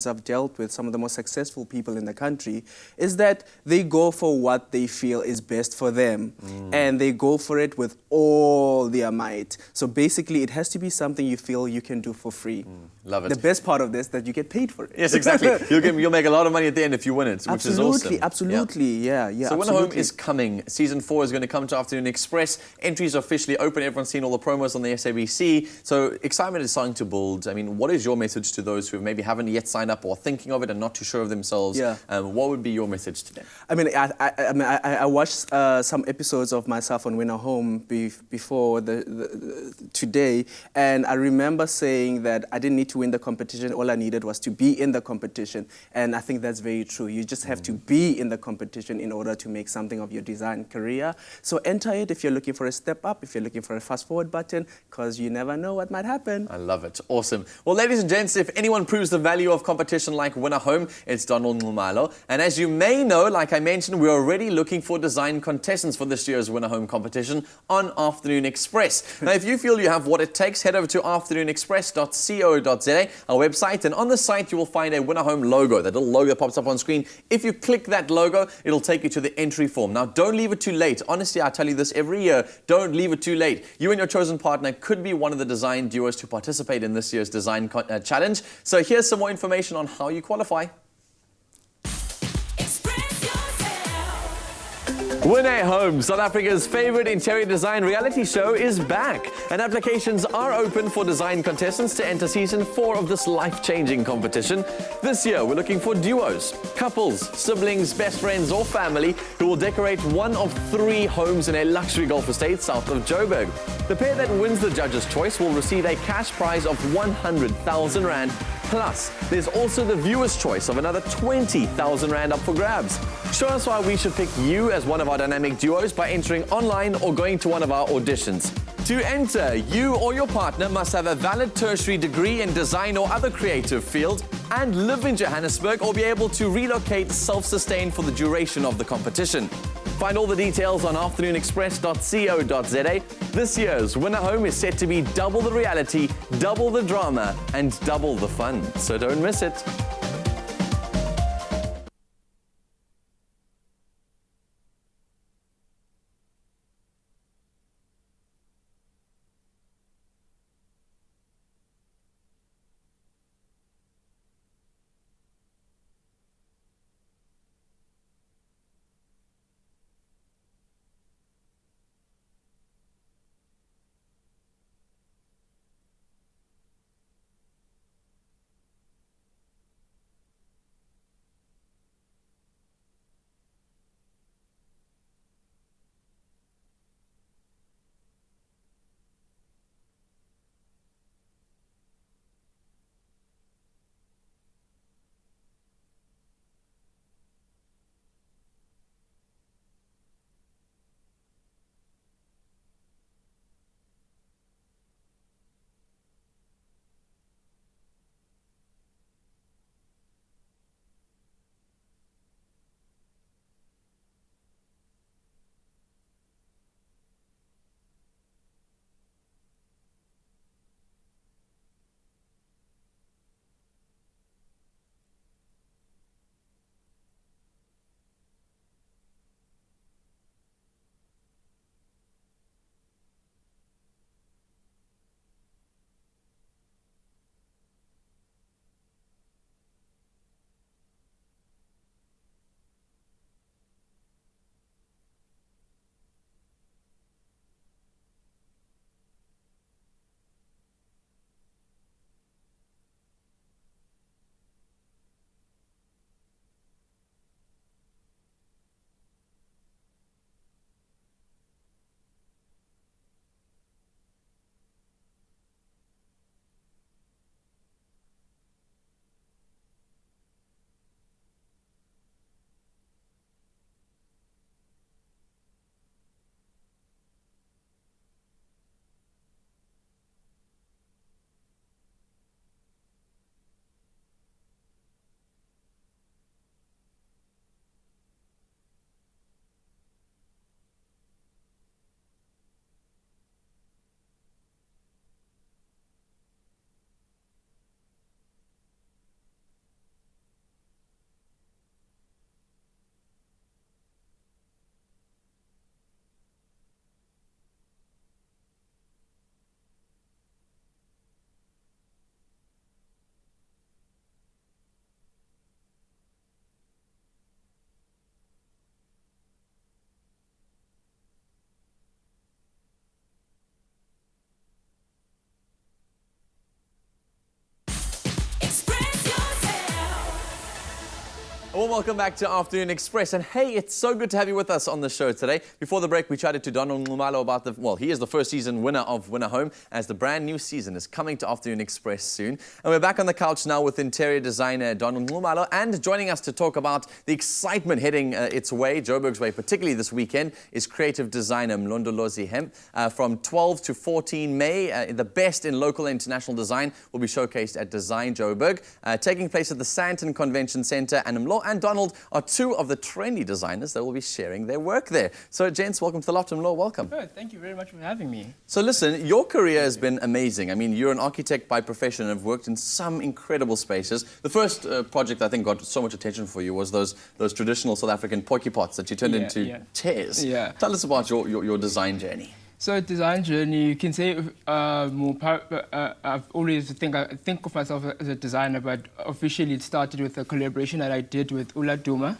I've dealt with some of the most successful people in the country is that they go for what they feel is best for them, and they go for it with all their might. So basically, it has to be something you feel you can do for free. Love it. The best part of this, that you get paid for it. Yes, exactly. You'll make a lot of money at the end if you win it, which is awesome. Absolutely, yeah. So Win a Home is coming. Season 4 is going to come to Afternoon Express. Entries are officially open. Everyone's seen all the promos on the SABC. So excitement is starting to build. I mean, what is your message to those who maybe haven't yet signed up or are thinking of it and not too sure of themselves? Yeah. What would be your message to them? I mean, I watched some episodes of myself on Win a Home before today, and I remember saying that I didn't need to win the competition. All I needed was to be in the competition, and I think that's very true. You just have to be in the competition in order to make something of your design career. So enter it if you're looking for a step up, if you're looking for a fast forward button, because you never know what might happen. I love it. Awesome. Well, ladies and gents, if anyone proves the value of competition like Win a Home, it's Danald Nxumalo. And as you may know, like I mentioned, we're already looking for design contestants for this year's Win a Home competition on Afternoon Express. Now, if you feel you have what it takes, head over to afternoonexpress.co.za, our website, and on the site you will find a Win a Home logo. That little logo pops up on screen. If you click that logo, it'll take you to the entry form. Now, don't leave it too late. Honestly, I tell you this every year, don't leave it too late. You and your chosen partner could be one of the design duos to participate in this year's design challenge. So here's some more information on how you qualify. Win a Home, South Africa's favorite interior design reality show, is back, and applications are open for design contestants to enter season 4 of this life-changing competition. This year, we're looking for duos, couples, siblings, best friends, or family who will decorate one of 3 homes in a luxury golf estate south of Joburg. The pair that wins the judge's choice will receive a cash prize of 100,000 Rand. Plus, there's also the viewer's choice of another 20,000 Rand up for grabs. Show us why we should pick you as one of our dynamic duos by entering online or going to one of our auditions. To enter, you or your partner must have a valid tertiary degree in design or other creative field and live in Johannesburg or be able to relocate self-sustained for the duration of the competition. Find all the details on afternoonexpress.co.za. This year's Win a Home is set to be double the reality, double the drama, and double the fun. So don't miss it. Well, welcome back to Afternoon Express. And hey, it's so good to have you with us on the show today. Before the break, we chatted to Danald Nxumalo about he is the first season winner of Winner Home, as the brand new season is coming to Afternoon Express soon. And we're back on the couch now with interior designer Danald Nxumalo, and joining us to talk about the excitement heading its way, Joburg's way, particularly this weekend, is creative designer Mlondolozi Hempe. From 12 to 14 May, the best in local and international design will be showcased at Design Joburg, taking place at the Sandton Convention Centre, and Mlo and Danald are two of the trendy designers that will be sharing their work there. So, gents, welcome to the loft. Mlo, welcome. Good. Thank you very much for having me. So, listen, your career has been amazing. I mean, you're an architect by profession and have worked in some incredible spaces. The first project I think got so much attention for you was those traditional South African pocky pots that you turned into chairs. Yeah. Tell us about your design journey. So design journey, you can say I've always think of myself as a designer, but officially it started with a collaboration that I did with Ula Duma.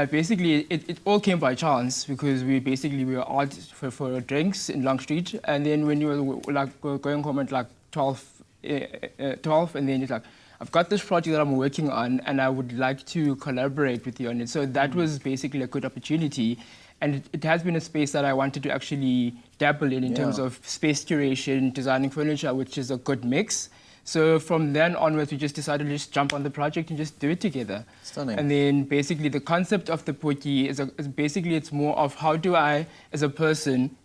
Basically, it all came by chance because we were out for drinks in Long Street, and then when you were like going home at like 12, and then it's like, I've got this project that I'm working on, and I would like to collaborate with you on it. So that was basically a good opportunity. And it has been a space that I wanted to actually dabble in terms of space curation, designing furniture, which is a good mix. So from then onwards, we just decided to just jump on the project and just do it together. Stunning. And then basically the concept of the poki is basically it's more of how do I, as a person,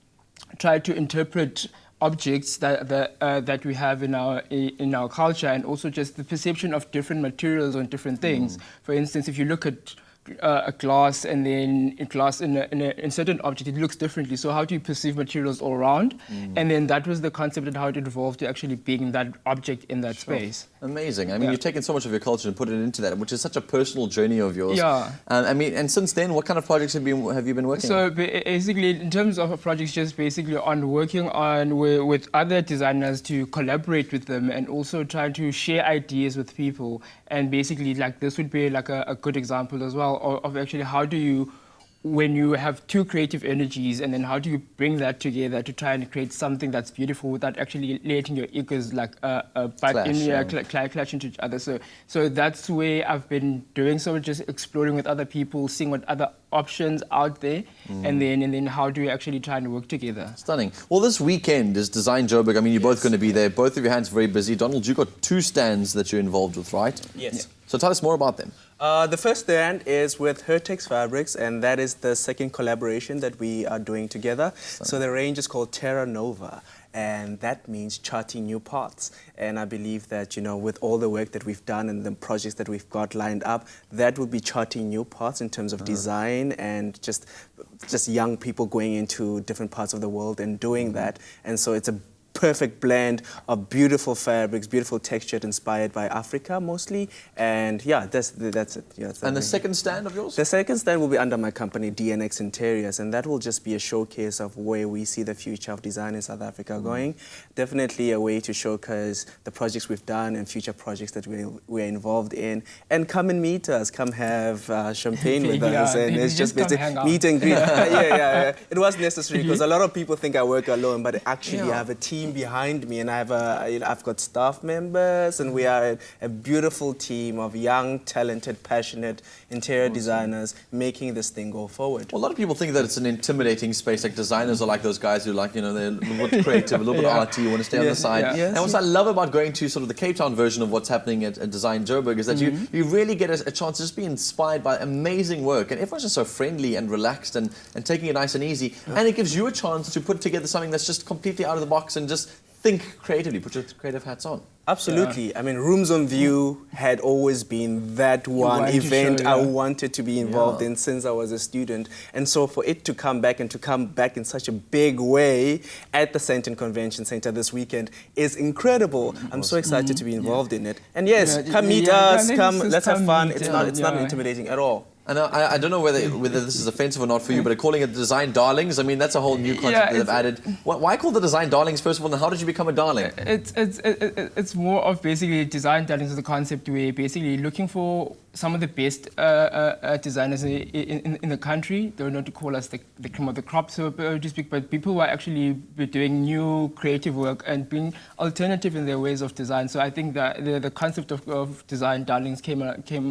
try to interpret objects that we have in our culture, and also just the perception of different materials on different things. For instance, if you look at a glass, and then a glass in a certain object, it looks differently. So how do you perceive materials all around? And then that was the concept and how it evolved to actually being that object in that space. Amazing. I mean, you've taken so much of your culture and put it into that, which is such a personal journey of yours. Yeah. I mean, and since then, what kind of projects have you been working on? So basically, in terms of projects, just basically on working on with other designers to collaborate with them, and also trying to share ideas with people. And basically, like this would be like a good example as well of actually how do you, when you have two creative energies, and then how do you bring that together to try and create something that's beautiful without actually letting your egos like clash into each other. So that's where I've been doing so, just exploring with other people, seeing what other options out there, and then how do we actually try and work together. Stunning. Well, this weekend is Design Joburg. I mean, you're both going to be there. Both of your hands very busy. Danald, you've got two stands that you're involved with, right? Yes. So tell us more about them. The first stand is with Hertex Fabrics, and that is the second collaboration that we are doing together. So the range is called Terra Nova, and that means charting new paths. And I believe that, you know, with all the work that we've done and the projects that we've got lined up, that will be charting new paths in terms of design and just young people going into different parts of the world and doing that. And so it's a perfect blend of beautiful fabrics, beautiful texture inspired by Africa mostly, and yeah, that's it. Yeah, and the second stand of yours? The second stand will be under my company, DNX Interiors, and that will just be a showcase of where we see the future of design in South Africa going. Definitely a way to showcase the projects we've done and future projects that we're involved in. And come and meet us, come have champagne with us, and it's just basically meet and greet. Yeah. It was necessary because a lot of people think I work alone, but actually I have a team behind me, and I've got staff members, and we are a beautiful team of young, talented, passionate interior designers making this thing go forward. Well, a lot of people think that it's an intimidating space. Like designers are like those guys who like, you know, they're a little bit creative, a little bit arty, you want to stay on the side. And what I love about going to sort of the Cape Town version of what's happening at Design Joburg is that you really get a chance to just be inspired by amazing work, and everyone's just so friendly and relaxed and taking it nice and easy, and it gives you a chance to put together something that's just completely out of the box and just think creatively, put your creative hats on. Absolutely. I mean, Rooms on View had always been that one event I wanted to be involved in since I was a student. And so for it to come back and to come back in such a big way at the Sandton Convention Center this weekend is incredible. I'm so excited to be involved in it. And yes, come meet us, let's have fun. It's not intimidating at all. And I don't know whether this is offensive or not for you, but calling it design darlings, I mean, that's a whole new concept that they've added. Why call the design darlings, first of all, and how did you become a darling? It's more of basically design darlings is the concept where basically looking for some of the best designers in the country. They were not to call us the cream of the crop, so to speak, but people who are actually doing new creative work and being alternative in their ways of design. So I think that the concept of design darlings came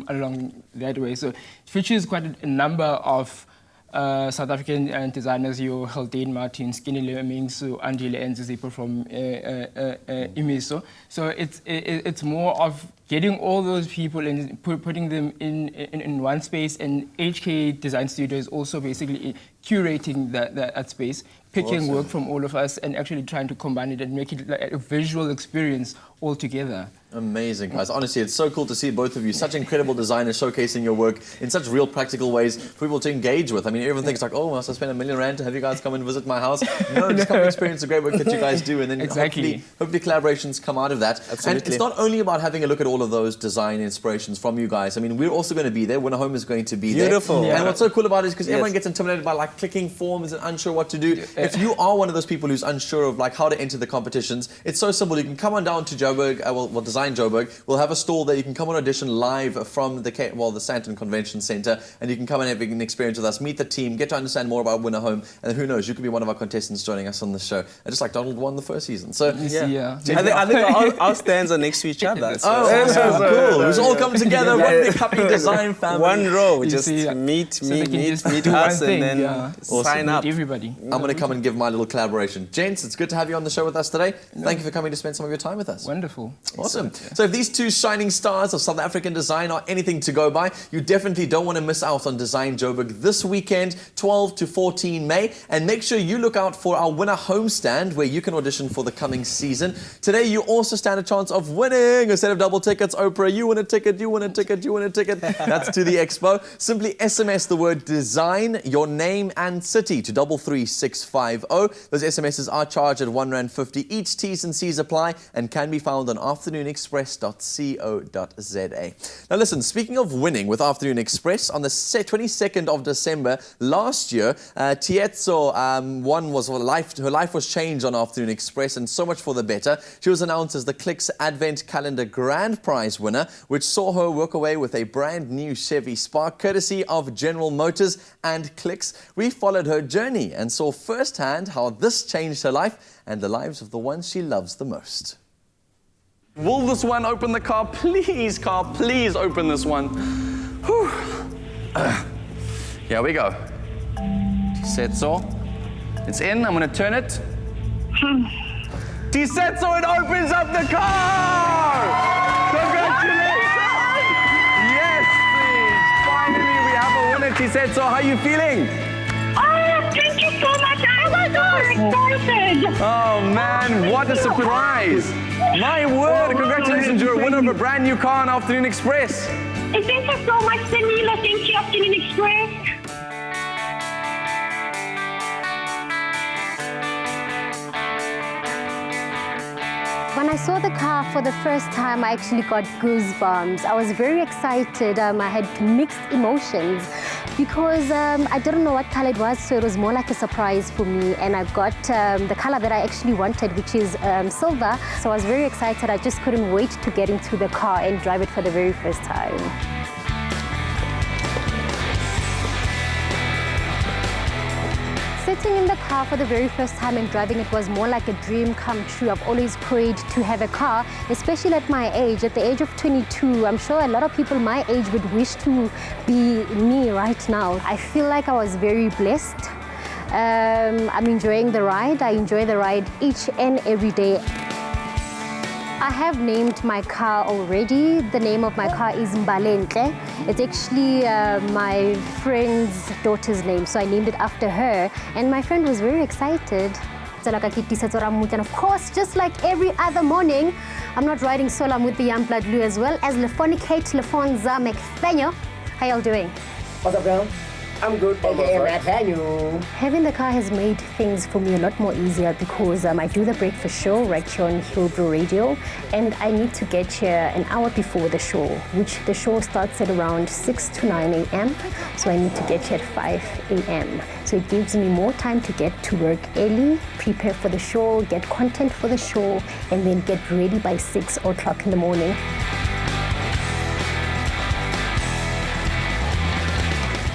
along that way. So it features quite a number of South African designers, your Haldane Martin, Skinny Lemingsu, Angela Enzi, people from Imiso. So it's more of getting all those people and putting them in one space, and HK Design Studio is also basically curating that space, picking work from all of us and actually trying to combine it and make it like a visual experience all together. Amazing, guys. Honestly, it's so cool to see both of you, such incredible designers showcasing your work in such real practical ways for people to engage with. I mean, everyone thinks like, oh, must I spend R1 million to have you guys come and visit my house? No, just come and experience the great work that you guys do, and then hopefully collaborations come out of that. Absolutely. And it's not only about having a look at all of those design inspirations from you guys. I mean, we're also going to be there. Winner Home is going to be there. Beautiful. Yeah. And what's so cool about it is because everyone gets intimidated by like clicking forms and unsure what to do. If you are one of those people who's unsure of like how to enter the competitions, it's so simple. You can come on down to Joburg, we'll design Joburg. We'll have a stall there. You can come on audition live from the Sandton Convention Centre, and you can come and have an experience with us, meet the team, get to understand more about Winner Home, and who knows, you could be one of our contestants joining us on the show. And just like Danald won the first season. So I think our stands are next to each other. So cool. We've all come together, one big happy design family. One row, just meet us and then sign up. Everybody. I'm going to come and give my little collaboration. Gents, it's good to have you on the show with us today. Thank you for coming to spend some of your time with us. Wonderful. Awesome. So if these two shining stars of South African design are anything to go by, you definitely don't want to miss out on Design Joburg this weekend, 12 to 14 May. And make sure you look out for our Winner Home stand where you can audition for the coming season. Today, you also stand a chance of winning a set of double tickets. Oprah, you win a ticket, you win a ticket, you win a ticket. That's to the expo. Simply SMS the word design, your name and city to 33650. Those SMSs are charged at R1.50 each. T's and C's apply and can be found on afternoonexpress.co.za. Now listen, speaking of winning with Afternoon Express, on the 22nd of December last year, Tietso her life was changed on Afternoon Express, and so much for the better. She was announced as the Clicks Advent Calendar Grand Prize winner, which saw her walk away with a brand new Chevy Spark, courtesy of General Motors and Clicks. We followed her journey and saw firsthand how this changed her life and the lives of the ones she loves the most. Will this one open the car? Please, car, please open this one. Whew. Here we go. Tisetso. It's in. I'm going to turn it. Tisetso, it opens up the car! Congratulations! Yes, please. Finally, we have a winner, Tisetso. How are you feeling? Oh, thank you so much. I was so excited. Oh, man, what a surprise. My word, congratulations, you're a winner of a brand new car on Afternoon Express. Thank you so much, Danilo. Thank you, Afternoon Express. When I saw the car for the first time, I actually got goosebumps. I was very excited. I had mixed emotions because I didn't know what color it was, so it was more like a surprise for me. And I got the color that I actually wanted, which is silver. So I was very excited. I just couldn't wait to get into the car and drive it for the very first time. Sitting in the car for the very first time and driving it was more like a dream come true. I've always prayed to have a car, especially at my age, at the age of 22. I'm sure a lot of people my age would wish to be me right now. I feel like I was very blessed. I'm enjoying the ride. I enjoy the ride each and every day. I have named my car already. The name of my car is Mbalentle. It's actually my friend's daughter's name, so I named it after her. And my friend was very excited. And of course, just like every other morning, I'm not riding solo, I'm with the Young Blood Lou as well as Lefonicate Lefonza McFenyo. How y'all doing? What's up, girl? I'm good, Nathaniel. Having the car has made things for me a lot more easier because I do the breakfast show right here on Hillbrow Radio, and I need to get here an hour before the show, which the show starts at around 6 to 9 a.m. So I need to get here at 5 a.m. So it gives me more time to get to work early, prepare for the show, get content for the show, and then get ready by 6 o'clock in the morning.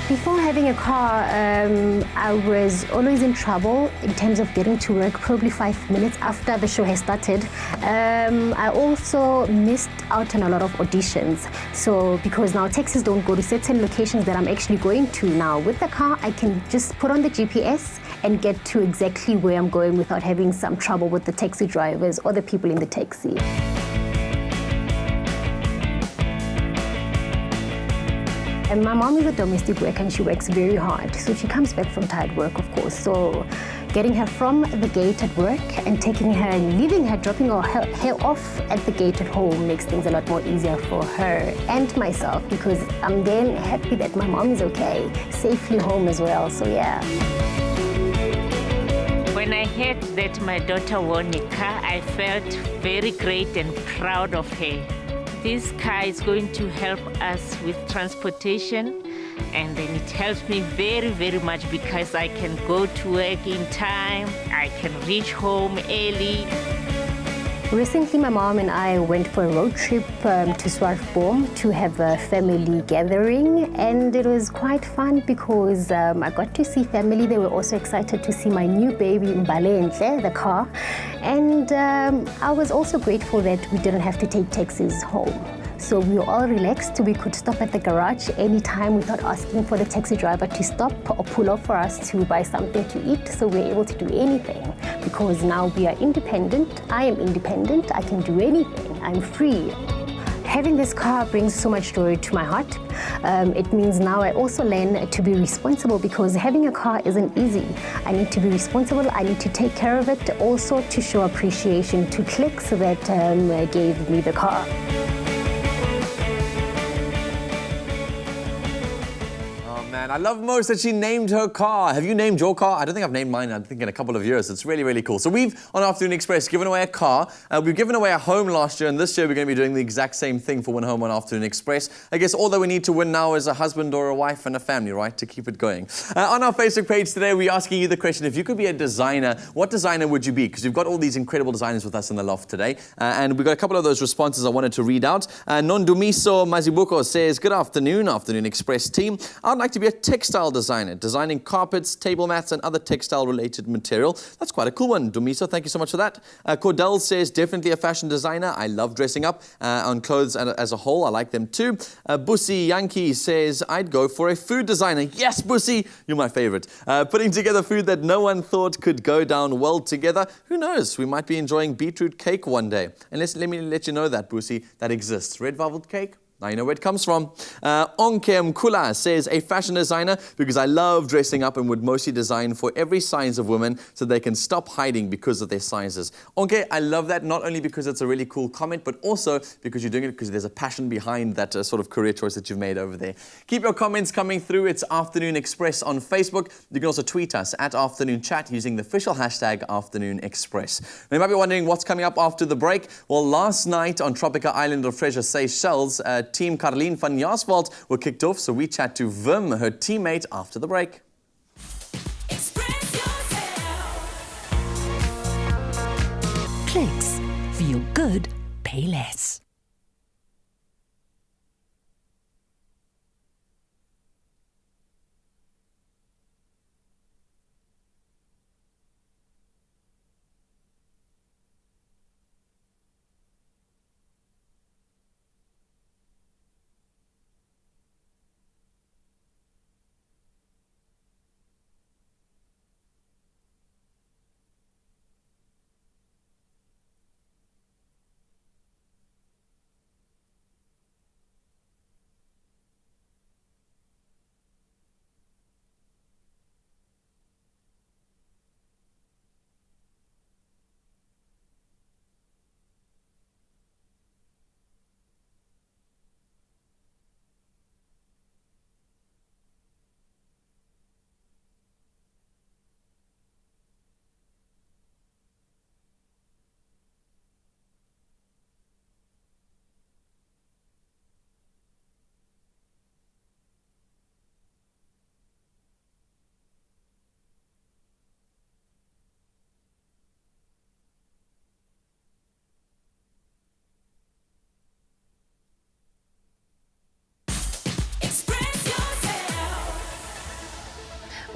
Before having a car, I was always in trouble in terms of getting to work probably 5 minutes after the show has started. I also missed out on a lot of auditions. So because now taxis don't go to certain locations that I'm actually going to now, with the car, I can just put on the GPS and get to exactly where I'm going without having some trouble with the taxi drivers or the people in the taxi. And my mom is a domestic worker and she works very hard. So she comes back from tired work, of course. So getting her from the gate at work and taking her and leaving her, dropping her off at the gate at home makes things a lot more easier for her and myself, because I'm then happy that my mom is okay, safely home as well. So yeah. When I heard that my daughter won a car, I felt very great and proud of her. This car is going to help us with transportation, and then it helps me very, very much because I can go to work in time, I can reach home early. Recently, my mom and I went for a road trip to Swartboom to have a family gathering, and it was quite fun because I got to see family. They were also excited to see my new baby, Mbalenhle, the car, and I was also grateful that we didn't have to take taxis home. So we were all relaxed. We could stop at the garage anytime without asking for the taxi driver to stop or pull off for us to buy something to eat. So we're able to do anything because now we are independent. I am independent. I can do anything. I'm free. Having this car brings so much joy to my heart. It means now I also learn to be responsible because having a car isn't easy. I need to be responsible. I need to take care of it. Also to show appreciation to Clicks that gave me the car. I love most that she named her car. Have you named your car? I don't think I've named mine, I think, in a couple of years. It's really, really cool. So we've, on Afternoon Express, given away a car. We've given away a home last year, and this year we're going to be doing the exact same thing for Win Home on Afternoon Express. I guess all that we need to win now is a husband or a wife and a family, right, to keep it going. On our Facebook page today, we're asking you the question, if you could be a designer, what designer would you be? Because we've got all these incredible designers with us in the loft today. And we've got a couple of those responses I wanted to read out. Nondumiso Mazibuko says, good afternoon, Afternoon Express team. I'd like to be a textile designer, designing carpets, table mats, and other textile-related material. That's quite a cool one, Dumiso. Thank you so much for that. Cordell says, definitely a fashion designer. I love dressing up on clothes as a whole. I like them too. Busi Yankee says, I'd go for a food designer. Yes, Busi, you're my favorite. Putting together food that no one thought could go down well together. Who knows? We might be enjoying beetroot cake one day. And let me let you know that, Busi, that exists. Red velvet cake? Now you know where it comes from. Onkem Kula says, a fashion designer because I love dressing up and would mostly design for every size of women so they can stop hiding because of their sizes. Onke, I love that, not only because it's a really cool comment, but also because you're doing it because there's a passion behind that sort of career choice that you've made over there. Keep your comments coming through. It's Afternoon Express on Facebook. You can also tweet us at Afternoon Chat using the official hashtag Afternoon Express. Now you might be wondering what's coming up after the break. Well, last night on Tropica Island of Treasure, Seychelles, Team Caroline van Jaarsveld were kicked off, so we chat to Vim, her teammate, after the break. Clicks. Feel good, pay less.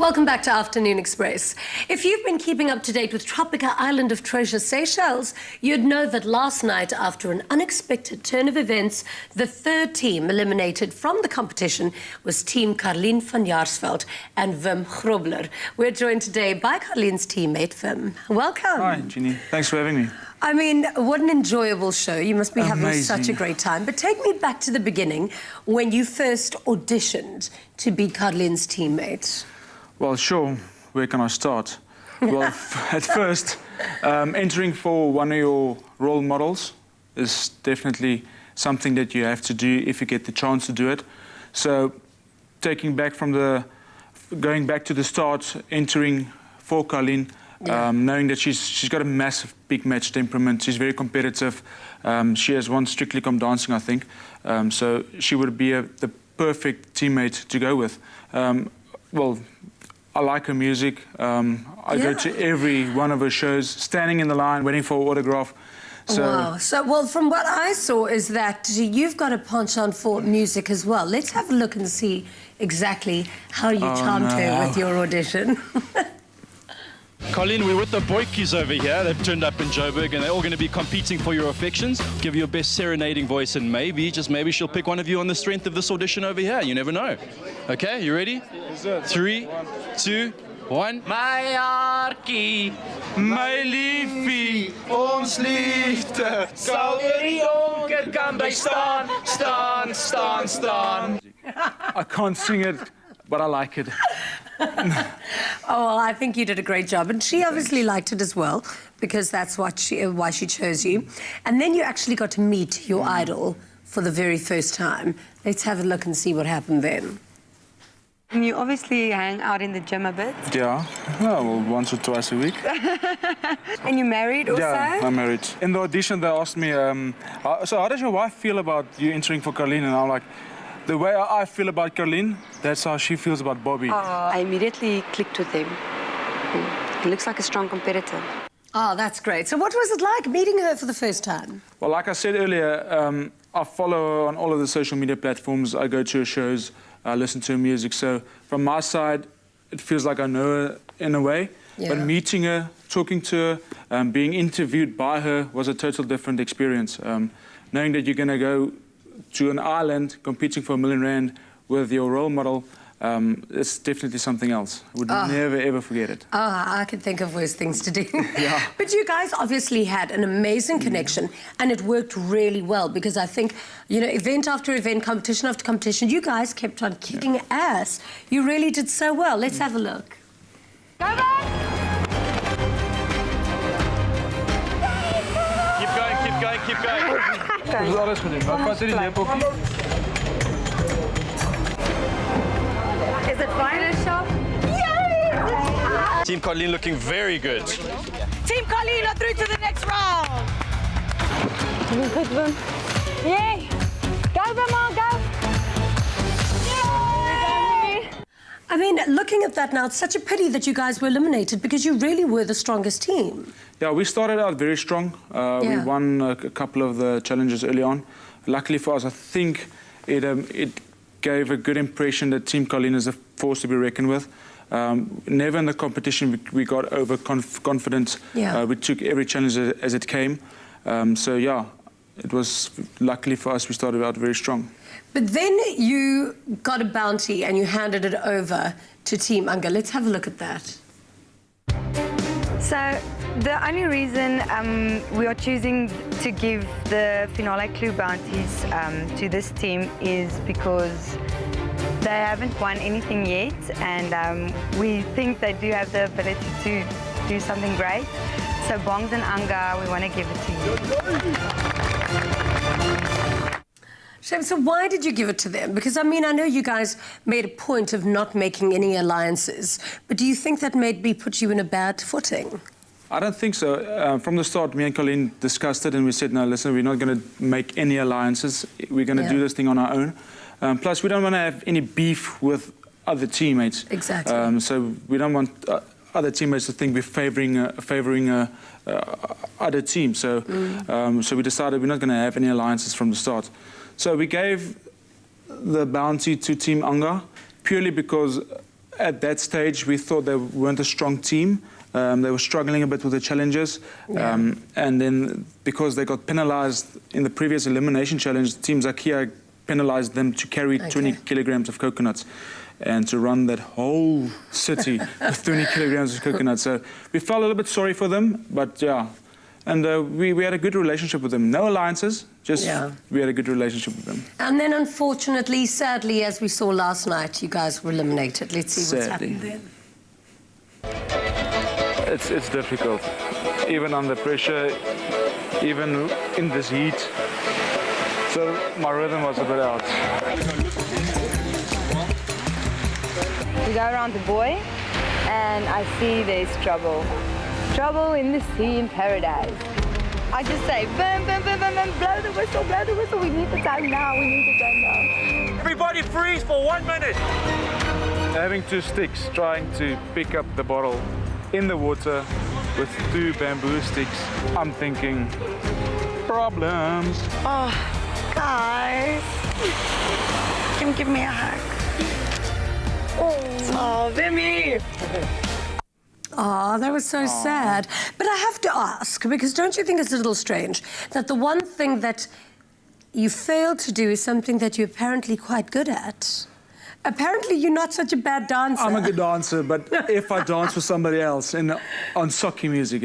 Welcome back to Afternoon Express. If you've been keeping up to date with Tropica Island of Treasure, Seychelles, you'd know that last night, after an unexpected turn of events, the third team eliminated from the competition was Team Carlien van Jaarsveld and Wim Grobler. We're joined today by Carlien's teammate, Wim. Welcome. Hi, Jeannie. Thanks for having me. I mean, what an enjoyable show. You must be having Amazing. such a great time. But take me back to the beginning, when you first auditioned to be Carlien's teammate. Well, sure. Where can I start? Well, at first, entering for one of your role models is definitely something that you have to do if you get the chance to do it. So, going back to the start, entering for Carlien, knowing that she's got a massive big match temperament. She's very competitive. She has won Strictly Come Dancing, I think. So she would be the perfect teammate to go with. Well, I like her music. I go to every one of her shows, standing in the line, waiting for an autograph. So, wow. So, well, from what I saw is that you've got a penchant for music as well. Let's have a look and see exactly how you charmed her with your audition. Carlien, we're with the Boykies over here. They've turned up in Joburg and they're all going to be competing for your affections. Give your best serenading voice and maybe, just maybe, she'll pick one of you on the strength of this audition over here. You never know. Okay, you ready? 3, 2, 1. My arkie, my liefie, ons liefde, sal die onker kan by staan, staan, staan, staan. I can't sing it, but I like it. Oh, well, I think you did a great job. And she obviously liked it as well, because that's why she chose you. And then you actually got to meet your idol for the very first time. Let's have a look and see what happened then. And you obviously hang out in the gym a bit. Yeah, well, once or twice a week. And you're married also? Yeah, I'm married. In the audition, they asked me, so how does your wife feel about you entering for Carlien? And I'm like, the way I feel about Carlien, that's how she feels about Bobby. I immediately clicked with him. He looks like a strong competitor. Oh, that's great. So what was it like meeting her for the first time? Well, like I said earlier, I follow her on all of the social media platforms. I go to her shows, I listen to her music. So from my side, it feels like I know her in a way. Yeah. But meeting her, talking to her, being interviewed by her was a total different experience. Knowing that you're going to go to an island competing for R1 million with your role model, it's definitely something else. I would never, ever forget it. I can think of worse things to do. Yeah. But you guys obviously had an amazing connection, and it worked really well, because I think, you know, event after event, competition after competition, you guys kept on kicking ass. You really did so well. Let's have a look. Go back! Keep going, keep going, keep going. Hoe alles met hem? Wat was er in die poppie? Is it Photoshop? Yay! Team Carlien looking very good. Team Carlien are through to the next round. Good one. Yay! Go, Vim, go! Yay! I mean, looking at that now, it's such a pity that you guys were eliminated, because you really were the strongest team. Yeah, we started out very strong. We won a couple of the challenges early on. Luckily for us, I think it gave a good impression that Team Carlien is a force to be reckoned with. Never in the competition we got overconfident. Yeah. We took every challenge as it came. So yeah, it was luckily for us we started out very strong. But then you got a bounty and you handed it over to Team Anga. Let's have a look at that. So the only reason we are choosing to give the finale clue bounties to this team is because they haven't won anything yet, and we think they do have the ability to do something great. So Bongs and Anga, we want to give it to you. So why did you give it to them? Because, I mean, I know you guys made a point of not making any alliances, but do you think that maybe put you in a bad footing? I don't think so. From the start, me and Carlien discussed it and we said, no, listen, we're not going to make any alliances. We're going to do this thing on our own. Plus, we don't want to have any beef with other teammates. Exactly. So we don't want other teammates to think we're favouring other teams. So, so we decided we're not going to have any alliances from the start. So we gave the bounty to Team Anga purely because at that stage, we thought they weren't a strong team. They were struggling a bit with the challenges. And then because they got penalized in the previous elimination challenge, teams like here penalized them to carry 20 kilograms of coconuts and to run that whole city with 20 kilograms of coconuts. So we felt a little bit sorry for them, but yeah. And we had a good relationship with them. No alliances, just we had a good relationship with them. And then unfortunately, sadly, as we saw last night, you guys were eliminated. Let's see what's happened then. It's difficult, even under pressure, even in this heat. So my rhythm was a bit out. We go around the buoy, and I see there's trouble. Trouble in the sea in paradise. I just say, boom, boom, boom, boom, boom, blow the whistle, we need the time now, we need the time now. Everybody freeze for 1 minute. Having 2 sticks, trying to pick up the bottle in the water with 2 bamboo sticks. I'm thinking, problems. Oh, guys. Can you give me a hug? Oh, Vimy. Oh, that was so sad. But I have to ask, because don't you think it's a little strange that the one thing that you failed to do is something that you're apparently quite good at? Apparently you're not such a bad dancer. I'm a good dancer, but if I dance for somebody else on socky music,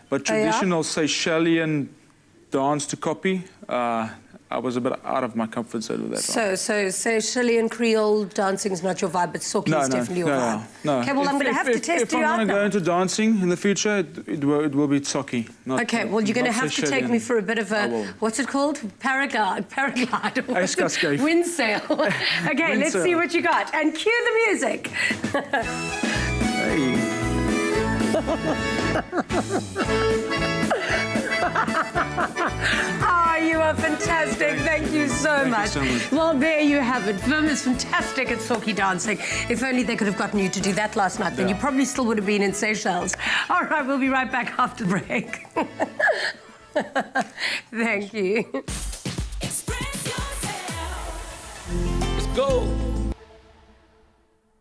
But traditional Seychelles dance to copy, I was a bit out of my comfort zone with that. So Seychelles Creole dancing is not your vibe, but socky is definitely your vibe. No. Okay, well, I'm going to have to test you out If I'm going to go into dancing in the future, it will be socky. Okay, well, you're going to have to take me for a bit of a, what's it called? Paraglide. Wind sail. Okay, let's see what you got. And cue the music. Oh, you are fantastic. Thank you so much. Well, there you have it. Vim is fantastic at socky dancing. If only they could have gotten you to do that last night, then you probably still would have been in Seychelles. All right, we'll be right back after the break. Thank you. Let's go.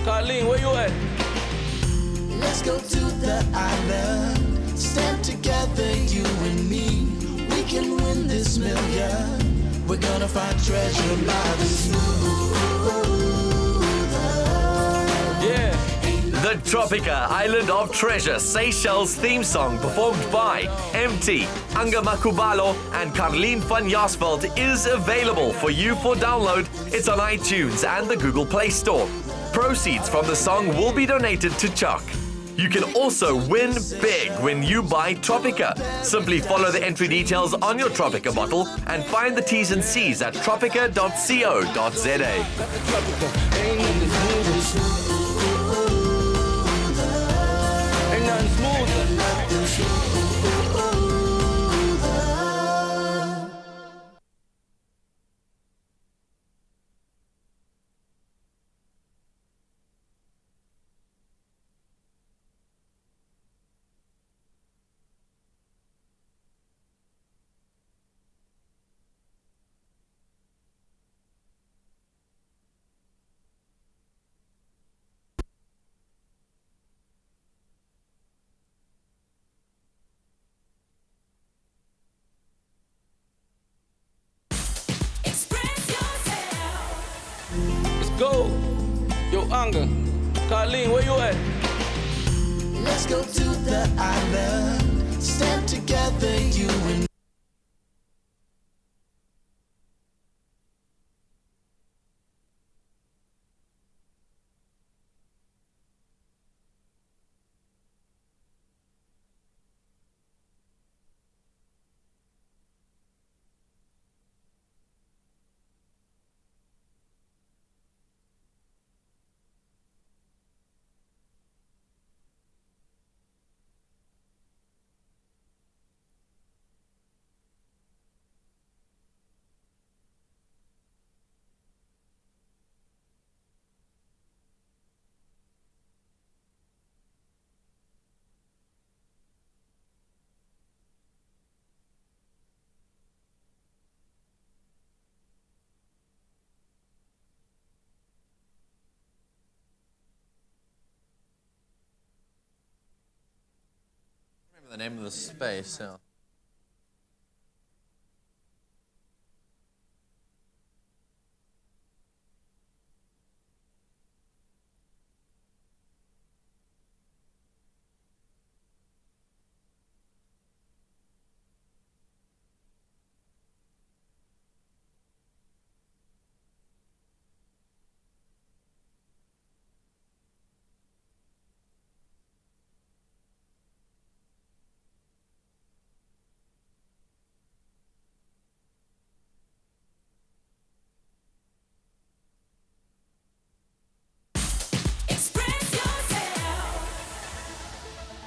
Carlene, where you at? Let's go to the island. Stand together, you and me. We can win this million. We're gonna find treasure by the The Tropica Island of Treasure Seychelles theme song performed by MT, Anga Makubalo and Carlene van Jasveld is available for you for download. It's on iTunes and the Google Play Store. Proceeds from the song will be donated to Chuck. You can also win big when you buy Tropica. Simply follow the entry details on your Tropica bottle and find the T's and C's at tropica.co.za. Go. Yo, Anga. Carlene, where you at? Let's go to the island. Stand together, you and me. The name of the space, yeah.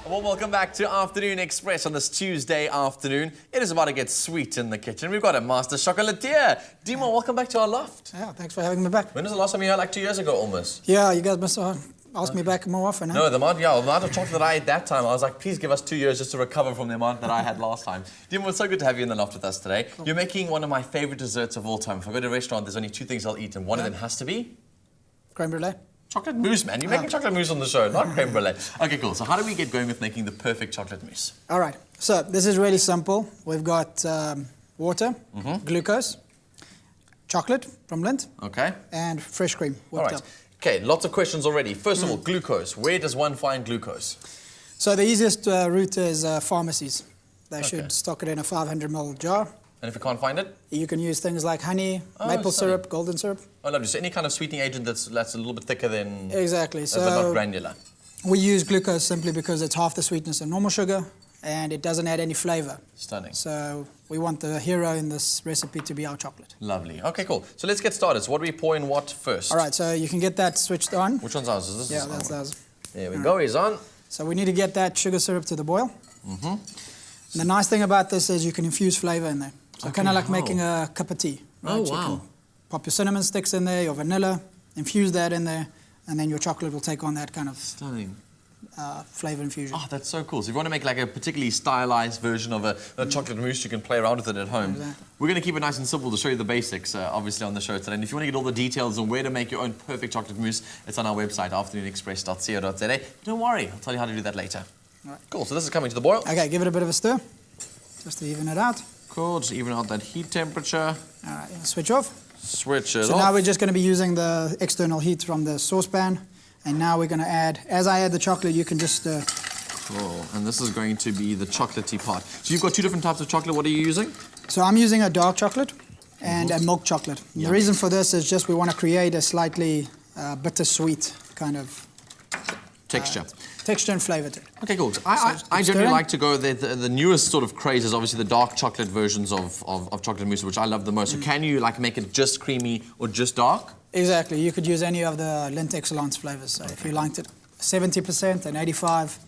Well, welcome back to Afternoon Express on this Tuesday afternoon. It is about to get sweet in the kitchen. We've got a master chocolatier. Dimo, welcome back to our loft. Yeah, thanks for having me back. When was the last time you were here? Like 2 years ago, almost. Yeah, you guys must ask me back more often, huh? No, the amount of chocolate that I ate that time, I was like, please give us 2 years just to recover from the amount that I had last time. Dimo, it's so good to have you in the loft with us today. Cool. You're making one of my favorite desserts of all time. If I go to a restaurant, there's only 2 things I'll eat, and one of them has to be? Creme brulee. Chocolate mousse, man. You're making chocolate mousse on the show, not creme brulee. Okay, cool. So how do we get going with making the perfect chocolate mousse? All right. So this is really simple. We've got water, glucose, chocolate from Lindt, and fresh cream whipped up. Okay, lots of questions already. First of all, glucose. Where does one find glucose? So the easiest route is pharmacies. They should stock it in a 500 ml jar. And if you can't find it? You can use things like honey, maple syrup, golden syrup. Oh, lovely. So any kind of sweetening agent that's a little bit thicker than... Exactly. but not granular. We use glucose simply because it's half the sweetness of normal sugar and it doesn't add any flavor. Stunning. So we want the hero in this recipe to be our chocolate. Lovely. Okay, cool. So let's get started. So what do we pour in what first? All right, so you can get that switched on. Which one's ours? Is this? Yeah, that's ours. There we go. He's on. So we need to get that sugar syrup to the boil. And the nice thing about this is you can infuse flavor in there. So kind of like making a cup of tea. Right? Oh, You wow. can pop your cinnamon sticks in there, your vanilla, infuse that in there, and then your chocolate will take on that kind of stunning flavor infusion. Oh, that's so cool. So if you want to make like a particularly stylized version of a chocolate mousse, you can play around with it at home. Exactly. We're going to keep it nice and simple to show you the basics, obviously, on the show today. And if you want to get all the details on where to make your own perfect chocolate mousse, it's on our website, afternoonexpress.co.za. Don't worry, I'll tell you how to do that later. All right. Cool, so this is coming to the boil. Okay, give it a bit of a stir, just to even it out. Cool, just even out that heat temperature. All right, switch off. Switch it off. So now we're just going to be using the external heat from the saucepan. And now we're going to add, as I add the chocolate, you can just stir. Cool, and this is going to be the chocolatey part. So you've got 2 different types of chocolate. What are you using? So I'm using a dark chocolate and a milk chocolate. The reason for this is just we want to create a slightly bittersweet kind of texture. Texture and flavor to it. Okay, cool. I generally like to go, the newest sort of craze is obviously the dark chocolate versions of chocolate mousse, which I love the most. So can you like make it just creamy or just dark? Exactly. You could use any of the Lindt Excellence flavors. So if you liked it, 70% and 85%.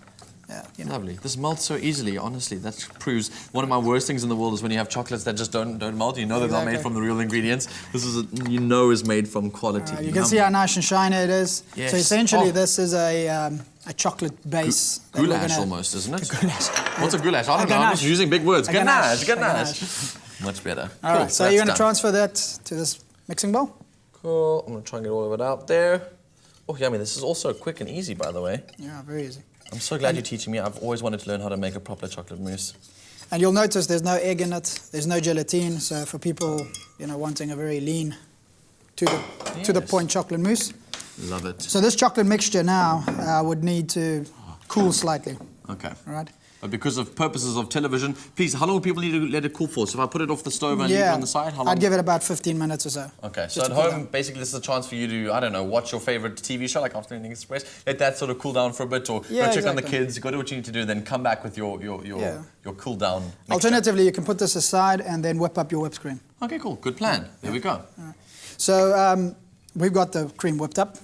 Yeah, you know. Lovely. This melts so easily, honestly. That proves one of my worst things in the world is when you have chocolates that just don't melt. You know they're not made from the real ingredients. This is, is made from quality. You can see how nice and shiny it is. Yes. So essentially this is a chocolate base. Goulash almost, isn't it? Goulash. What's a goulash? I don't know. I'm just using big words. Ganache. Much better. All right, so you're going to transfer that to this mixing bowl. Cool. I'm going to try and get all of it out there. Oh, yummy. This is also quick and easy, by the way. Yeah, very easy. I'm so glad you're teaching me. I've always wanted to learn how to make a proper chocolate mousse. And you'll notice there's no egg in it. There's no gelatine. So for people, wanting a very lean, to the point chocolate mousse. Love it. So this chocolate mixture now would need to cool slightly. Okay. All right. But because of purposes of television, please, how long do people need to let it cool for? So if I put it off the stove and leave it on the side, how long? I'd give it about 15 minutes or so. Okay, so at home, basically this is a chance for you to, I don't know, watch your favorite TV show like Afternoon Express, let that sort of cool down for a bit, or go check on the kids, go do what you need to do, then come back with your cool down mixture. Alternatively, you can put this aside and then whip up your whipped cream. Okay, cool, good plan. There we go. Right. So we've got the cream whipped up.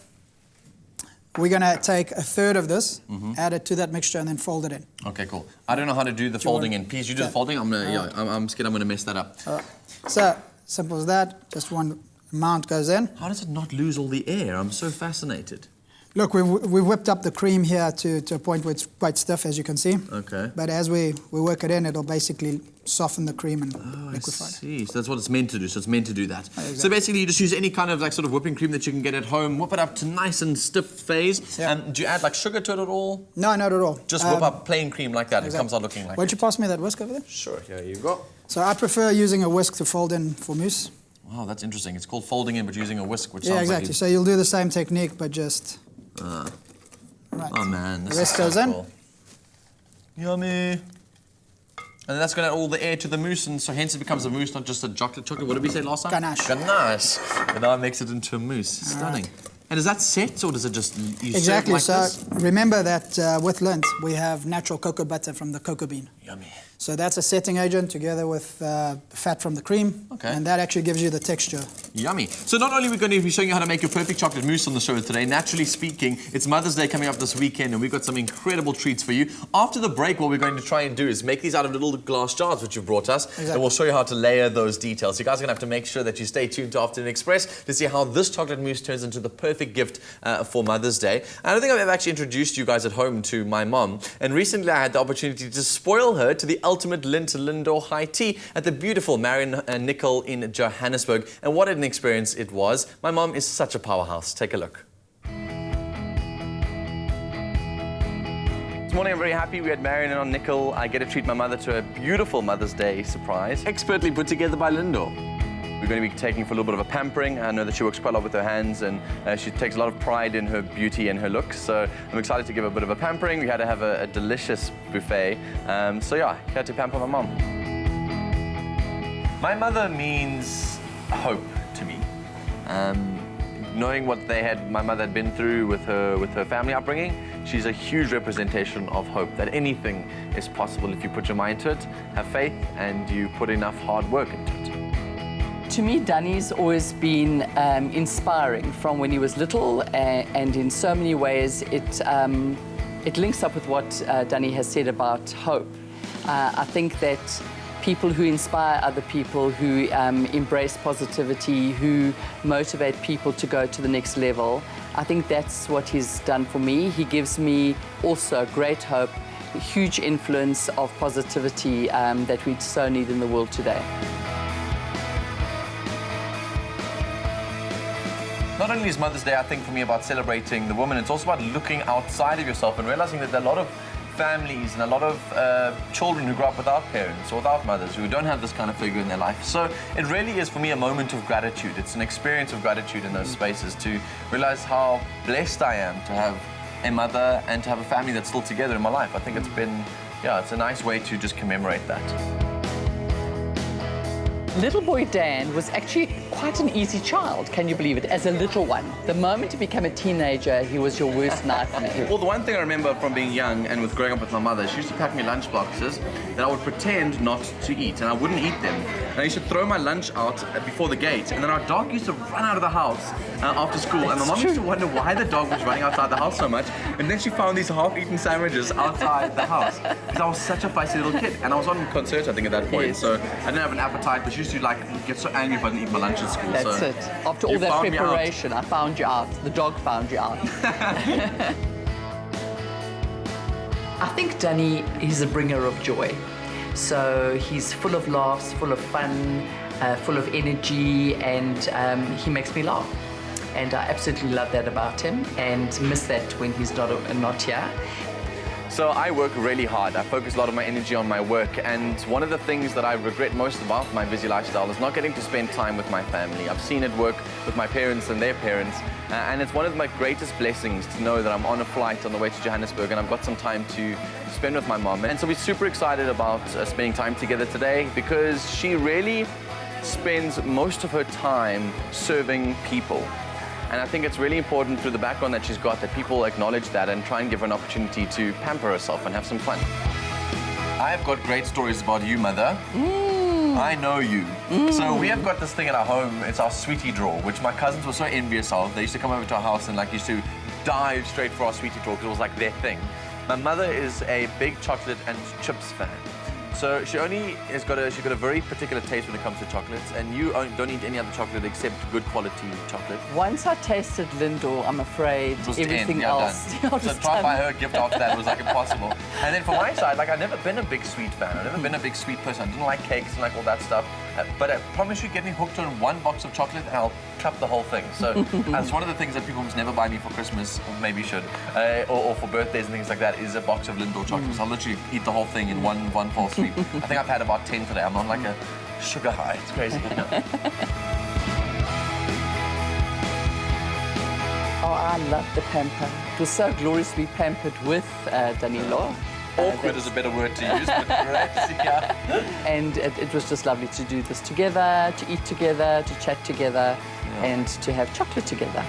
We're going to take a third of this, add it to that mixture, and then fold it in. Okay, cool. I don't know how to do the folding in. Please, you do the folding. I'm scared I'm going to mess that up. All right. So, simple as that. Just one amount goes in. How does it not lose all the air? I'm so fascinated. Look, we've whipped up the cream here to a point where it's quite stiff, as you can see. Okay. But as we work it in, it'll basically soften the cream and liquefy it. I see. So that's what it's meant to do. So it's meant to do that. Exactly. So basically, you just use any kind of like sort of whipping cream that you can get at home, whip it up to nice and stiff phase. Yeah. And do you add like sugar to it at all? No, not at all. Just whip up plain cream like that. Exactly. It comes out looking like Why don't you pass me that whisk over there? Sure, here you go. So I prefer using a whisk to fold in for mousse. Wow, that's interesting. It's called folding in, but using a whisk, which Yeah, sounds exactly. like So you'll do the same technique, but just... Right. Oh man, this The rest is goes so in. cool. Yummy. And then that's going to add all the air to the mousse, and so hence it becomes a mousse, not just a chocolate. What did we say last time? Ganache. Ganache. And now it makes it into a mousse. Stunning. And is that set, or does it just you Exactly. serve like So this? remember that with Lindt, we have natural cocoa butter from the cocoa bean. Yummy. So that's a setting agent together with fat from the cream. Okay. And that actually gives you the texture. Yummy. So not only are we going to be showing you how to make your perfect chocolate mousse on the show today, naturally speaking, it's Mother's Day coming up this weekend, and we've got some incredible treats for you. After the break, what we're going to try and do is make these out of little glass jars, which you've brought us, and we'll show you how to layer those details. So you guys are going to have to make sure that you stay tuned to Afternoon Express to see how this chocolate mousse turns into the perfect gift for Mother's Day. And I don't think I've ever actually introduced you guys at home to my mom, and recently I had the opportunity to spoil her to the ultimate Lindt Lindor high tea at the beautiful Marion Nickel in Johannesburg, and what an experience it was. My mom is such a powerhouse. Take a look. This morning I'm very happy we had Marion on Nickel. I get to treat my mother to a beautiful Mother's Day surprise, expertly put together by Lindor. We're going to be taking for a little bit of a pampering. I know that she works quite a lot with her hands, and she takes a lot of pride in her beauty and her looks. So I'm excited to give her a bit of a pampering. We had to have a delicious buffet. So yeah, had to pamper my mom. My mother means hope to me. Knowing what my mother had been through with her family upbringing, she's a huge representation of hope, that anything is possible if you put your mind to it, have faith, and you put enough hard work into it. To me, Danny's always been inspiring from when he was little, and in so many ways it links up with what Danny has said about hope. I think that people who inspire other people, who embrace positivity, who motivate people to go to the next level, I think that's what he's done for me. He gives me also great hope, a huge influence of positivity that we so need in the world today. Not only is Mother's Day, I think, for me about celebrating the woman, it's also about looking outside of yourself and realizing that there are a lot of families and a lot of children who grow up without parents or without mothers who don't have this kind of figure in their life. So it really is, for me, a moment of gratitude. It's an experience of gratitude in those spaces to realize how blessed I am to have a mother and to have a family that's still together in my life. I think it's been, yeah, it's a nice way to just commemorate that. Little boy Dan was actually quite an easy child, can you believe it, as a little one. The moment he became a teenager, he was your worst nightmare. Well, the one thing I remember from being young and with growing up with my mother, she used to pack me lunch boxes that I would pretend not to eat, and I wouldn't eat them. And I used to throw my lunch out before the gate, and then our dog used to run out of the house after school, and my mom used to wonder why the dog was running outside the house so much, and then she found these half-eaten sandwiches outside the house, because I was such a feisty little kid, and I was on concert, I think, at that point, so I didn't have an appetite, but she used to like get so angry if I didn't eat my lunch at school. That's it. After all that preparation, I found you out. The dog found you out. I think Danny is a bringer of joy. So he's full of laughs, full of fun, full of energy, and he makes me laugh. And I absolutely love that about him and miss that when he's not here. So I work really hard. I focus a lot of my energy on my work, and one of the things that I regret most about my busy lifestyle is not getting to spend time with my family. I've seen it work with my parents and their parents, and it's one of my greatest blessings to know that I'm on a flight on the way to Johannesburg and I've got some time to spend with my mom. And so we're super excited about spending time together today, because she really spends most of her time serving people. And I think it's really important through the background that she's got that people acknowledge that and try and give her an opportunity to pamper herself and have some fun. I've got great stories about you, Mother. I know you. So we have got this thing at our home. It's our sweetie drawer, which my cousins were so envious of. They used to come over to our house and like used to dive straight for our sweetie drawer because it was like their thing. My mother is a big chocolate and chips fan. So she only has got she's got a very particular taste when it comes to chocolates, and you don't eat any other chocolate except good quality chocolate. Once I tasted Lindor, I'm afraid everything else. So try buy her a gift after that, it was like impossible. And then from my side, like I've never been a big sweet fan. I've never been a big sweet person. I didn't like cakes and like all that stuff. But I promise you, get me hooked on one box of chocolate and I'll cup the whole thing. So that's one of the things that people must never buy me for Christmas, or maybe should, or for birthdays and things like that, is a box of Lindor chocolates. I'll literally eat the whole thing in one fall sweep. I think I've had about 10 today. I'm on like a sugar high. It's crazy. Oh, I love the pamper. It was so gloriously pampered with Danilo. Awkward is a better word to use, but great. Yeah. And it was just lovely to do this together, to eat together, to chat together, and to have chocolate together.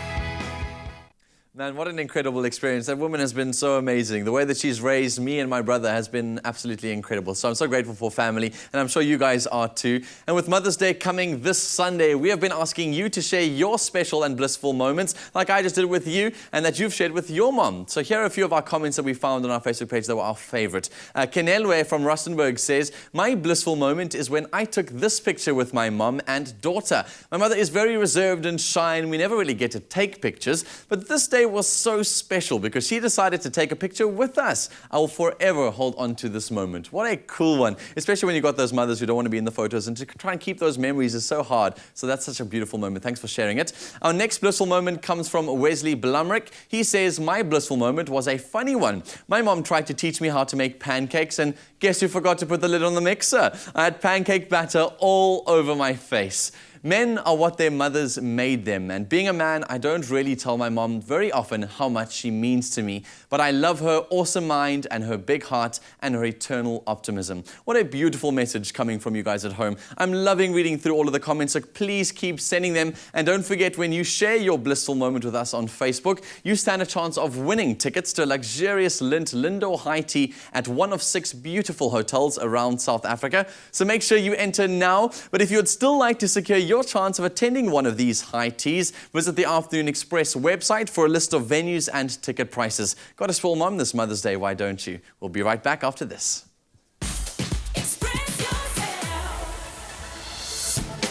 Man, what an incredible experience. That woman has been so amazing. The way that she's raised me and my brother has been absolutely incredible. So I'm so grateful for family, and I'm sure you guys are too. And with Mother's Day coming this Sunday, we have been asking you to share your special and blissful moments, like I just did with you, and that you've shared with your mom. So here are a few of our comments that we found on our Facebook page that were our favorite. Kenelwe from Rustenburg says, my blissful moment is when I took this picture with my mom and daughter. My mother is very reserved and shy, and we never really get to take pictures, but this day was so special because she decided to take a picture with us. I will forever hold on to this moment. What a cool one, especially when you've got those mothers who don't want to be in the photos, and to try and keep those memories is so hard. So that's such a beautiful moment. Thanks for sharing it. Our next blissful moment comes from Wesley Blumrick. He says, my blissful moment was a funny one. My mom tried to teach me how to make pancakes, and guess who forgot to put the lid on the mixer? I had pancake batter all over my face. Men are what their mothers made them, and being a man, I don't really tell my mom very often how much she means to me, but I love her awesome mind and her big heart and her eternal optimism. What a beautiful message coming from you guys at home. I'm loving reading through all of the comments, so please keep sending them, and don't forget, when you share your blissful moment with us on Facebook, you stand a chance of winning tickets to a luxurious Lindor high tea at one of 6 beautiful hotels around South Africa. So make sure you enter now, but if you'd still like to secure your chance of attending one of these high teas, visit the Afternoon Express website for a list of venues and ticket prices. Got a small mom this Mother's Day, why don't you? We'll be right back after this.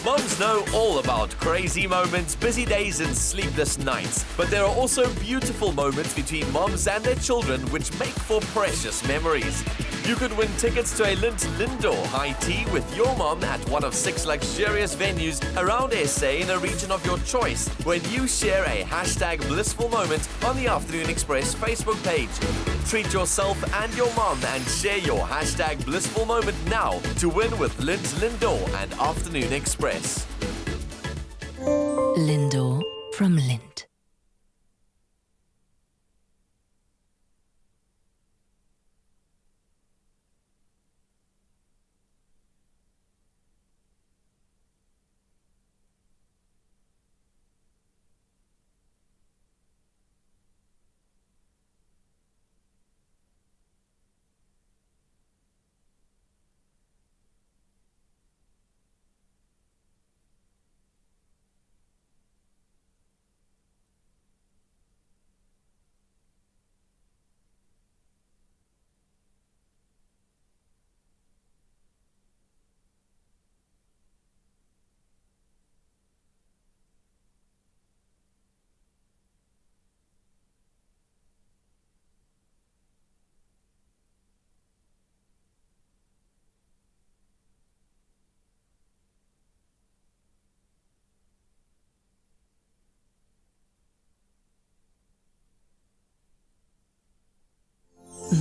Moms know all about crazy moments, busy days and sleepless nights. But there are also beautiful moments between moms and their children which make for precious memories. You could win tickets to a Lindor high tea with your mom at one of 6 luxurious venues around SA in a region of your choice when you share a hashtag blissful moment on the Afternoon Express Facebook page. Treat yourself and your mom and share your hashtag blissful moment now to win with Lindor and Afternoon Express. Lindor from Lind.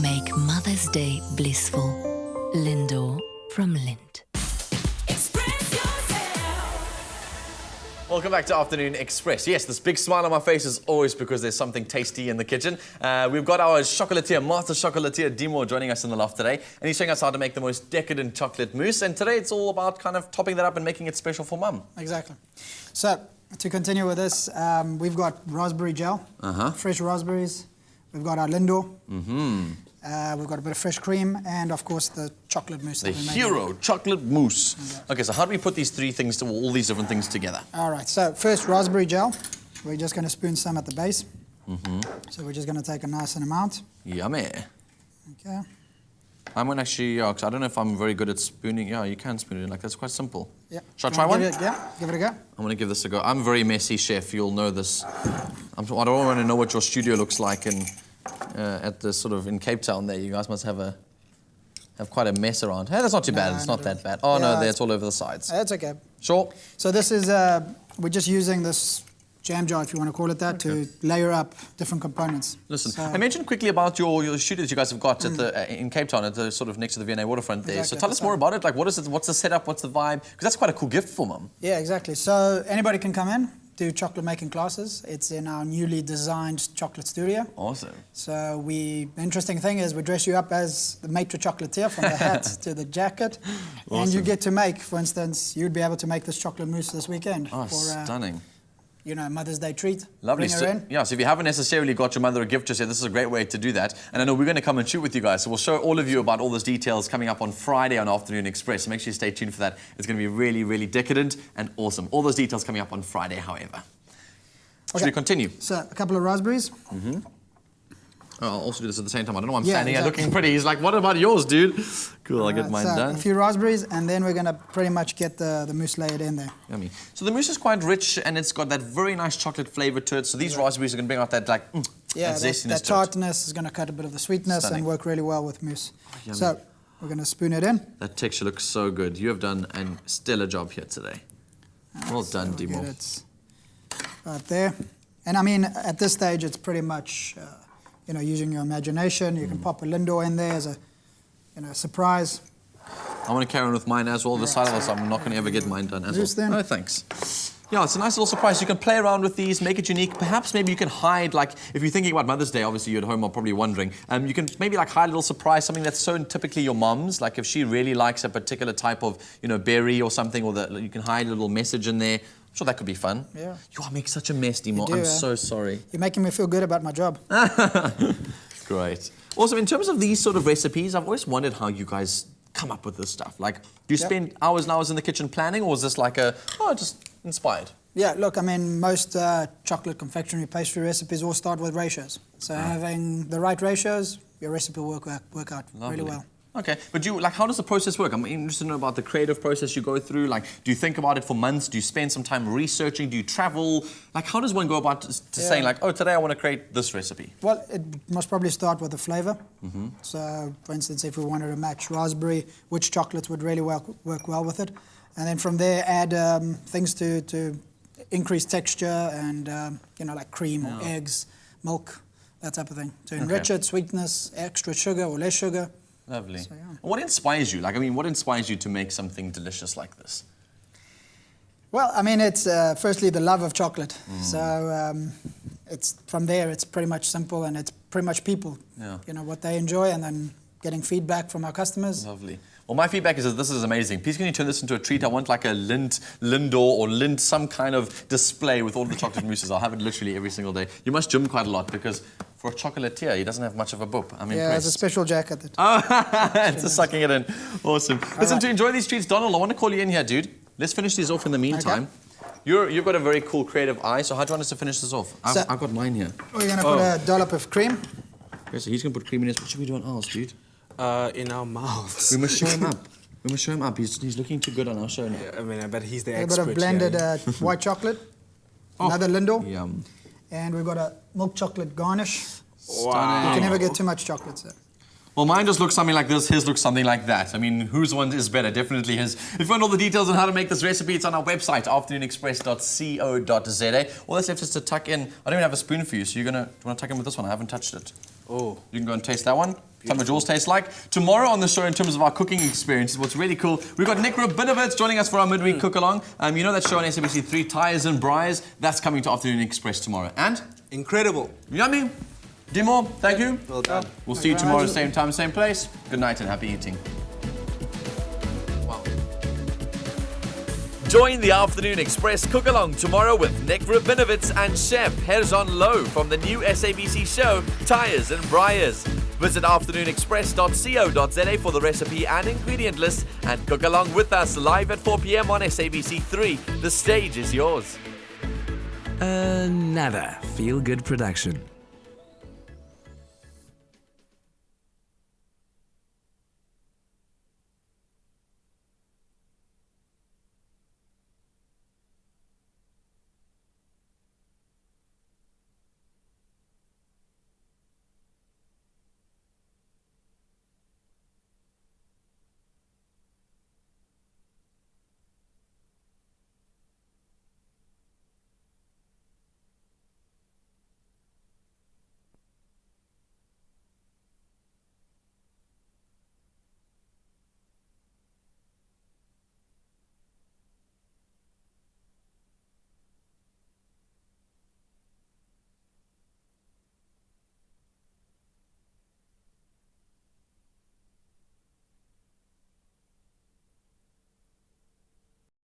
Make Mother's Day blissful. Lindor from Lind. Welcome back to Afternoon Express. Yes, this big smile on my face is always because there's something tasty in the kitchen. We've got our chocolatier, master chocolatier, Dimo, joining us in the loft today. And he's showing us how to make the most decadent chocolate mousse. And today it's all about kind of topping that up and making it special for mum. Exactly. So, to continue with this, we've got raspberry gel, fresh raspberries. We've got our Lindor. We've got a bit of fresh cream and, of course, the chocolate mousse. The hero chocolate mousse. Exactly. Okay, so how do we put these 3 things, all these different things together? All right, so first raspberry gel. We're just going to spoon some at the base. So we're just going to take a nice amount. Yummy. Okay. I'm going to actually, yeah, 'cause I don't know if I'm very good at spooning. Yeah, you can spoon it in, like that's quite simple. Yeah. Shall I try one? Give it a go. I'm going to give this a go. I'm a very messy chef, you'll know this. I don't want to know what your studio looks like at the sort of in Cape Town there. You guys must have quite a mess around. Hey, that's not too bad. It's not that bad. Oh, yeah, no, it's all over the sides. That's okay. Sure. So this is, we're just using this jam jar, if you want to call it that, to layer up different components. Listen, so, I mentioned quickly about your studio that you guys have got at the, in Cape Town, at the sort of next to the V&A waterfront there. Exactly, so tell us more about it. Like, what is it? What's the setup? What's the vibe? Because that's quite a cool gift for Mum. Yeah, exactly. So anybody can come in, do chocolate making classes. It's in our newly designed chocolate studio. Awesome. So the interesting thing is we dress you up as the maitre chocolatier, from the hat to the jacket. Awesome. And you get to make, for instance, you'd be able to make this chocolate mousse this weekend. Oh, for, stunning. You know, Mother's Day treat. Lovely. Bring her in. Yeah, so if you haven't necessarily got your mother a gift just yet, this is a great way to do that. And I know we're going to come and shoot with you guys, so we'll show all of you about all those details coming up on Friday on Afternoon Express. So make sure you stay tuned for that. It's going to be really, really decadent and awesome. All those details coming up on Friday, however. Should we continue? So, a couple of raspberries. Mm-hmm. Oh, I'll also do this at the same time. I don't know why I'm Yeah, standing here exactly. looking pretty. He's like, what about yours, dude? Cool, I'll get mine so done. a few raspberries, and then we're going to pretty much get the mousse layered in there. Yummy. So the mousse is quite rich, and it's got that very nice chocolate flavour to it. So these raspberries are going to bring out that, like, Yeah, that zestiness that to it. tartness is going to cut a bit of the sweetness Stunning. and work really well with mousse. Yummy. So, we're going to spoon it in. That texture looks so good. You have done a stellar job here today. Well done, Get Dimo. it right there. And I mean, at this stage, it's pretty much, you know, using your imagination. You can pop a Lindor in there as a, you know, surprise. I want to carry on with mine as well. This side of us, I'm not going to ever get mine done as Mousse well. then. No, thanks. Yeah, it's a nice little surprise. You can play around with these, make it unique. Perhaps maybe you can hide, like, if you're thinking about Mother's Day, obviously you're at home are probably wondering, you can maybe like hide a little surprise, something that's so typically your mum's, like if she really likes a particular type of, you know, berry or something, or you can hide a little message in there. I'm sure that could be fun. Yeah. You are making such a mess, Dimo. do, I'm so sorry. You're making me feel good about my job. Great. Also, in terms of these sort of recipes, I've always wondered how you guys come up with this stuff. Like, do you spend hours and hours in the kitchen planning, or is this like just inspired? Yeah, look, I mean, most chocolate confectionery pastry recipes all start with ratios. So having the right ratios, your recipe will work out really well. Okay, but how does the process work? I'm interested to know about the creative process you go through. Like, do you think about it for months? Do you spend some time researching? Do you travel? Like, how does one go about saying, like, oh, today I want to create this recipe? Well, it must probably start with the flavor. Mm-hmm. So, for instance, if we wanted to match raspberry, which chocolates would really work well with it? And then from there, add things to increase texture and, you know, like cream or eggs, milk, that type of thing. To enrich it, sweetness, extra sugar or less sugar. Lovely. So, what inspires you? Like, I mean, what inspires you to make something delicious like this? Well, I mean, it's firstly the love of chocolate. So it's from there, it's pretty much simple, and it's pretty much people. Yeah. You know, what they enjoy, and then getting feedback from our customers. Lovely. Well, my feedback is that this is amazing. Please can you turn this into a treat? I want like a Lindor or some kind of display with all the chocolate mousses. I'll have it literally every single day. You must gym quite a lot, because for a chocolatier, he doesn't have much of a boop. I'm Yeah, impressed. it's a special jacket. It's just sucking it in. Awesome. Listen, to enjoy these treats, Donald, I want to call you in here, dude. Let's finish these off in the meantime. Okay. You've got a very cool creative eye, so how do you want us to finish this off? I've got mine here. We're going to put a dollop of cream. Okay, so he's going to put cream in his. What should we do on ours, dude? In our mouths. We must show him up. We must show him up. He's looking too good on our show now. Yeah, I mean, but he's the A expert. bit of blended white chocolate. Another Lindor. Yum. And we've got a milk chocolate garnish. Wow. You can never get too much chocolate, sir. Well, mine just looks something like this, his looks something like that. I mean, whose one is better? Definitely his. If you want all the details on how to make this recipe, it's on our website, afternoonexpress.co.za. All that's left is to tuck in. I don't even have a spoon for you, so do you want to tuck in with this one? I haven't touched it. Oh. You can go and taste that one. Tell me what yours tastes like. Tomorrow on the show, in terms of our cooking experiences, what's really cool, we've got Nick Rabinovitz joining us for our midweek cook-along. You know that show on SABC 3, Tyres and Briars? That's coming to Afternoon Express tomorrow. And? Incredible. Yummy. Dimo, thank you. Well done. We'll see you tomorrow, same time, same place. Good night and happy eating. Wow. Join the Afternoon Express cook-along tomorrow with Nick Rabinovitz and Chef Nxumalo from the new SABC show, Tyres and Briars. Visit afternoonexpress.co.za for the recipe and ingredient list, and cook along with us live at 4 p.m. on SABC 3. The stage is yours. Another feel-good production.